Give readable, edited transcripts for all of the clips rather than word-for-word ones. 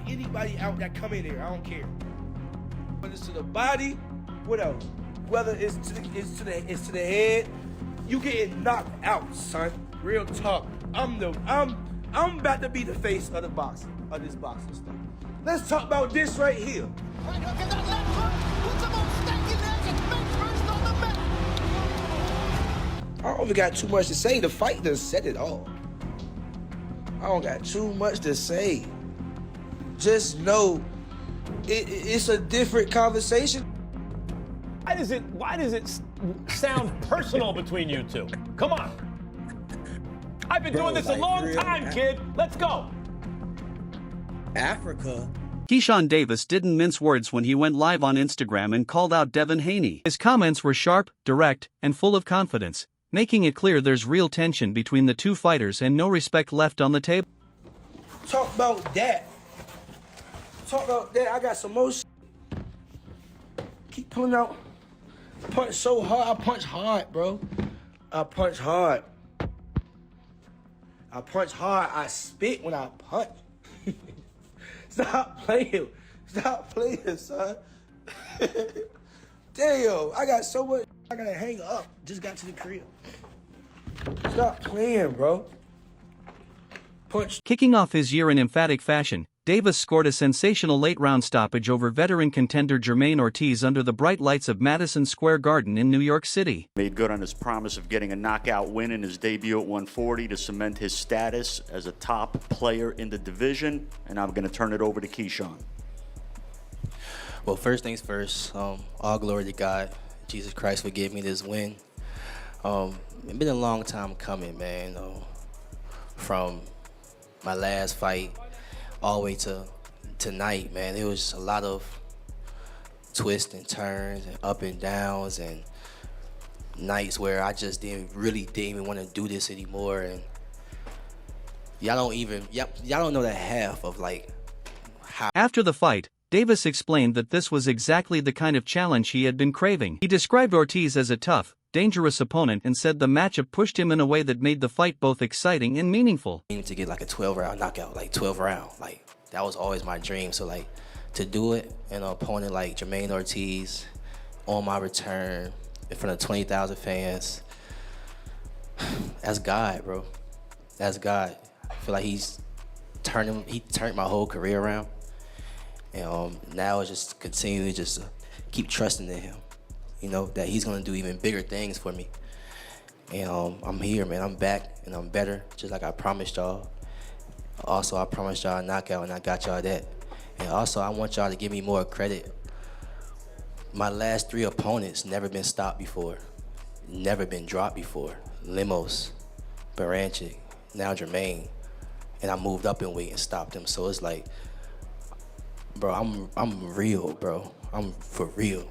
knocking anybody out that come in here. I don't care. Whether it's to the body, what else? Whether it's to the head, you getting knocked out, son. Real talk. I'm about to be the face of this boxing stuff. Let's talk about this right here. Right hook in that left hook. Puts him on stacking edge and face first on the mat. I don't even got too much to say. The fight done said it all. I don't got too much to say. Just know it's a different conversation. Why does it sound personal between you two? Come on. I've been doing this a long time, kid. Let's go. Africa. Keyshawn Davis didn't mince words when he went live on Instagram and called out Devin Haney. His comments were sharp, direct, and full of confidence, making it clear there's real tension between the two fighters and no respect left on the table. Talk about that. I got some more shit. Keep pulling out. Punch so hard. I punch hard, bro. I punch hard. I spit when I punch. Stop playing, son. Damn, I got so much. I gotta hang up. Just got to the crib. Stop playing, bro. Punch. Kicking off his year in emphatic fashion, Davis scored a sensational late-round stoppage over veteran contender Jermaine Ortiz under the bright lights of Madison Square Garden in New York City. Made good on his promise of getting a knockout win in his debut at 140 to cement his status as a top player in the division, and I'm going to turn it over to Keyshawn. Well, first things first, all glory to God. Jesus Christ for giving me this win. It's been a long time coming, man. From my last fight all the way to tonight, man. It was a lot of twists and turns and up and downs and nights where I just didn't even want to do this anymore. And y'all don't know the half of like how. After the fight, Davis explained that this was exactly the kind of challenge he had been craving. He described Ortiz as a tough, dangerous opponent and said the matchup pushed him in a way that made the fight both exciting and meaningful. To get like a 12-round knockout, like 12 round, like that was always my dream. So like to do it in an opponent like Jermaine Ortiz on my return in front of 20,000 fans, that's God, bro. That's God. I feel like he turned my whole career around. And now it's just continuing just keep trusting in him. You know, that he's gonna do even bigger things for me. And I'm here, man. I'm back, and I'm better, just like I promised y'all. Also, I promised y'all a knockout, and I got y'all that. And also, I want y'all to give me more credit. My last 3 opponents never been stopped before, never been dropped before. Limos, Baranchik, now Jermaine. And I moved up in weight and stopped him. So it's like, bro, I'm real, bro. I'm for real.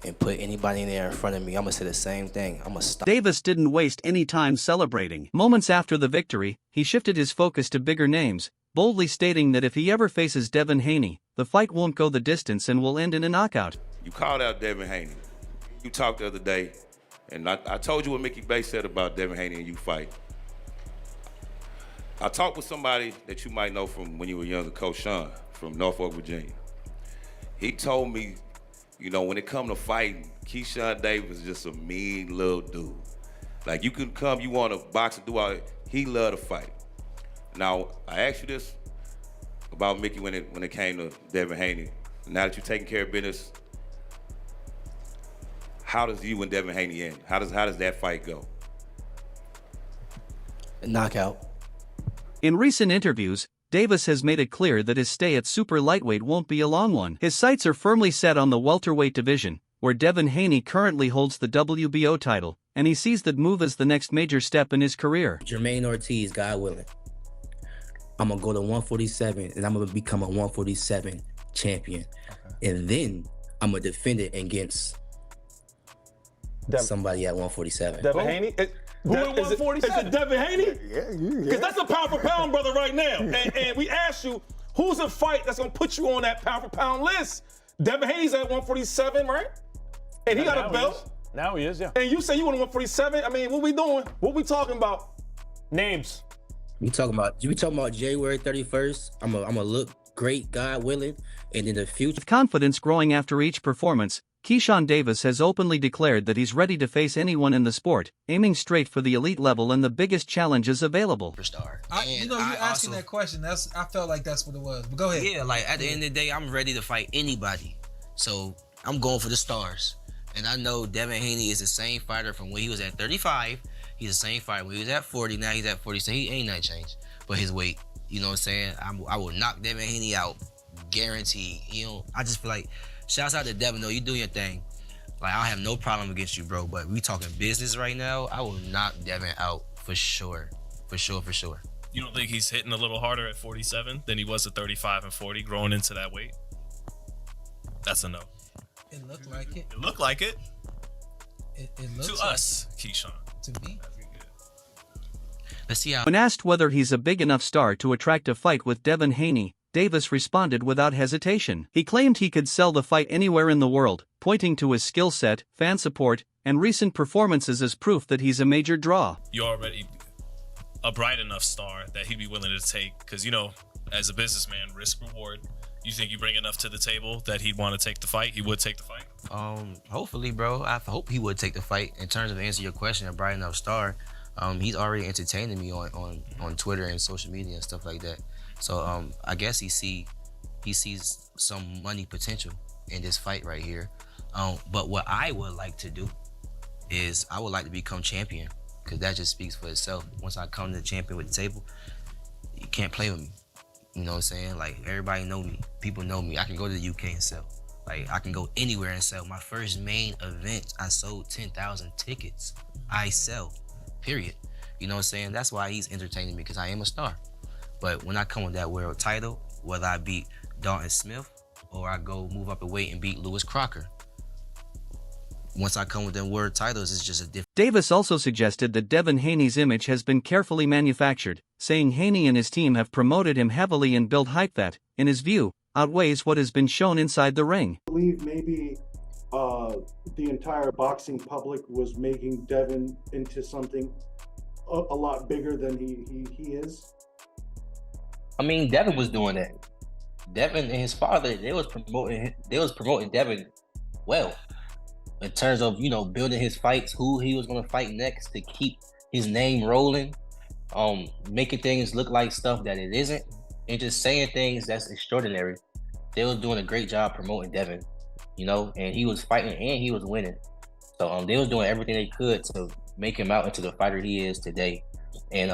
And put anybody in there in front of me, I'm gonna say the same thing. I'm gonna stop. Davis didn't waste any time celebrating. Moments after the victory, he shifted his focus to bigger names, boldly stating that if he ever faces Devin Haney, the fight won't go the distance and will end in a knockout. You called out Devin Haney. You talked the other day, and I told you what Mickey Bay said about Devin Haney and you fight. I talked with somebody that you might know from when you were younger, Coach Sean, from Norfolk, Virginia. He told me, you know, when it come to fighting, Keyshawn Davis is just a mean little dude. Like, you can come, you want to box and do all that. He love to fight. Now, I asked you this about Mickey when it came to Devin Haney. Now that you're taking care of business, how does you and Devin Haney end? How does that fight go? A knockout. In recent interviews, Davis has made it clear that his stay at super lightweight won't be a long one. His sights are firmly set on the welterweight division, where Devin Haney currently holds the WBO title, and he sees that move as the next major step in his career. Jermaine Ortiz, God willing, I'm gonna go to 147 and I'm gonna become a 147 champion. Okay. And then I'm gonna defend it against somebody at 147. Devin Haney? Who at 147? Is it Devin Haney? Yeah. Because that's a pound for pound brother right now. And we asked you, who's a fight that's going to put you on that pound for pound list? Devin Haney's at 147, right? And he got a belt. Now he is, yeah. And you say you want 147? I mean, what we doing? What we talking about? Names. We talking about January 31st. I'm gonna look great, God willing, and in the future. With confidence growing after each performance, Keyshawn Davis has openly declared that he's ready to face anyone in the sport, aiming straight for the elite level and the biggest challenges available. You asking that question, I felt like that's what it was. But go ahead. Yeah, like at the end of the day, I'm ready to fight anybody. So I'm going for the stars. And I know Devin Haney is the same fighter from when he was at 35. He's the same fighter when he was at 40. Now he's at 40. So he ain't nothing changed. But his weight, you know what I'm saying? I will knock Devin Haney out, guaranteed. You know, I just feel like, shouts out to Devin, though. You do your thing. Like, I have no problem against you, bro. But we talking business right now. I will knock Devin out for sure. For sure. You don't think he's hitting a little harder at 47 than he was at 35 and 40, growing into that weight? That's a no. It looked like it. It looked like it. It looks to like us, Keyshawn. To me. Let's see how. When asked whether he's a big enough star to attract a fight with Devin Haney, Davis responded without hesitation. He claimed he could sell the fight anywhere in the world, pointing to his skill set, fan support, and recent performances as proof that he's a major draw. You're already a bright enough star that he'd be willing to take, because, you know, as a businessman, risk reward. You think you bring enough to the table that he'd want to take the fight? He would take the fight? Hopefully, bro. I hope he would take the fight. In terms of answering your question, a bright enough star, he's already entertaining me on Twitter and social media and stuff like that. So I guess he sees some money potential in this fight right here. But what I would like to do is I would like to become champion, because that just speaks for itself. Once I come to the champion with the table, you can't play with me. You know what I'm saying? Like, everybody know me. People know me. I can go to the UK and sell. Like, I can go anywhere and sell. My first main event, I sold 10,000 tickets. I sell, period. You know what I'm saying? That's why he's entertaining me, because I am a star. But when I come with that world title, whether I beat Dalton Smith or I go move up a weight and beat Lewis Crocker, once I come with them world titles, it's just a different. Davis also suggested that Devin Haney's image has been carefully manufactured, saying Haney and his team have promoted him heavily and built hype that, in his view, outweighs what has been shown inside the ring. I believe maybe the entire boxing public was making Devin into something a lot bigger than he is. I mean, Devin was doing that. Devin and his father, they was promoting Devin well, in terms of, you know, building his fights, who he was going to fight next to keep his name rolling, making things look like stuff that it isn't, and just saying things that's extraordinary. They was doing a great job promoting Devin, you know, and he was fighting and he was winning. So they was doing everything they could to make him out into the fighter he is today. And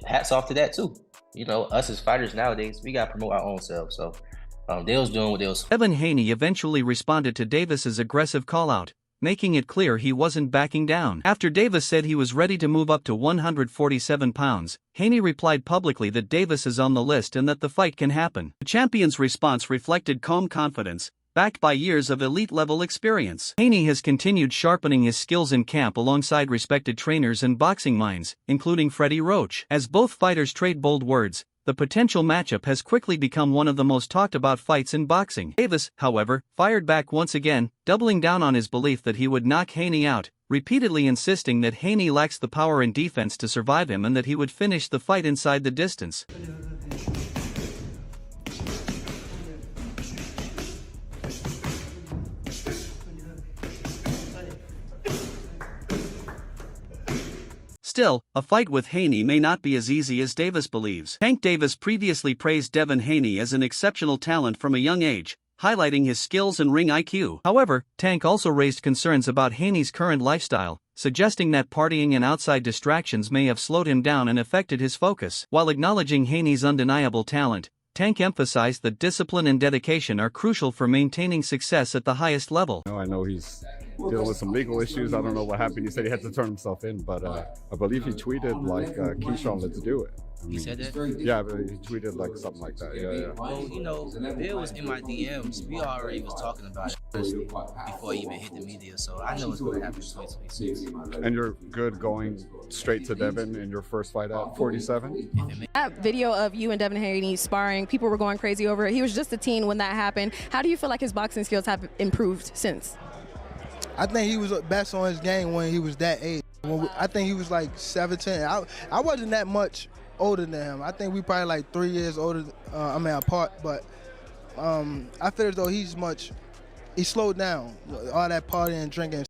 hats off to that too. You know, us as fighters nowadays, we got to promote our own selves. So they was doing what they was. Devin Haney eventually responded to Davis's aggressive call-out, making it clear he wasn't backing down. After Davis said he was ready to move up to 147 pounds, Haney replied publicly that Davis is on the list and that the fight can happen. The champion's response reflected calm confidence, backed by years of elite-level experience. Haney has continued sharpening his skills in camp alongside respected trainers and boxing minds, including Freddie Roach. As both fighters trade bold words, the potential matchup has quickly become one of the most talked-about fights in boxing. Davis, however, fired back once again, doubling down on his belief that he would knock Haney out, repeatedly insisting that Haney lacks the power and defense to survive him and that he would finish the fight inside the distance. Still, a fight with Haney may not be as easy as Davis believes. Tank Davis previously praised Devin Haney as an exceptional talent from a young age, highlighting his skills and ring IQ. However, Tank also raised concerns about Haney's current lifestyle, suggesting that partying and outside distractions may have slowed him down and affected his focus. While acknowledging Haney's undeniable talent, Tank emphasized that discipline and dedication are crucial for maintaining success at the highest level. I know he's dealing with some legal issues. I don't know what happened. He said he had to turn himself in, but I believe he tweeted like, Keyshawn, let's do it. He said that? Yeah, but he tweeted like something like that. Yeah. Well, you know, Bill was in my DMs. We already was talking about it before he even hit the media, so I know it's going to happen in 2026. And you're good going straight to Devin in your first fight at 47? That video of you and Devin Haney sparring, people were going crazy over it. He was just a teen when that happened. How do you feel like his boxing skills have improved since? I think he was best on his game when he was that age. I think he was like 17. I wasn't that much older than him. I think we probably like 3 years older, apart, but I feel as though he slowed down. All that partying and drinking.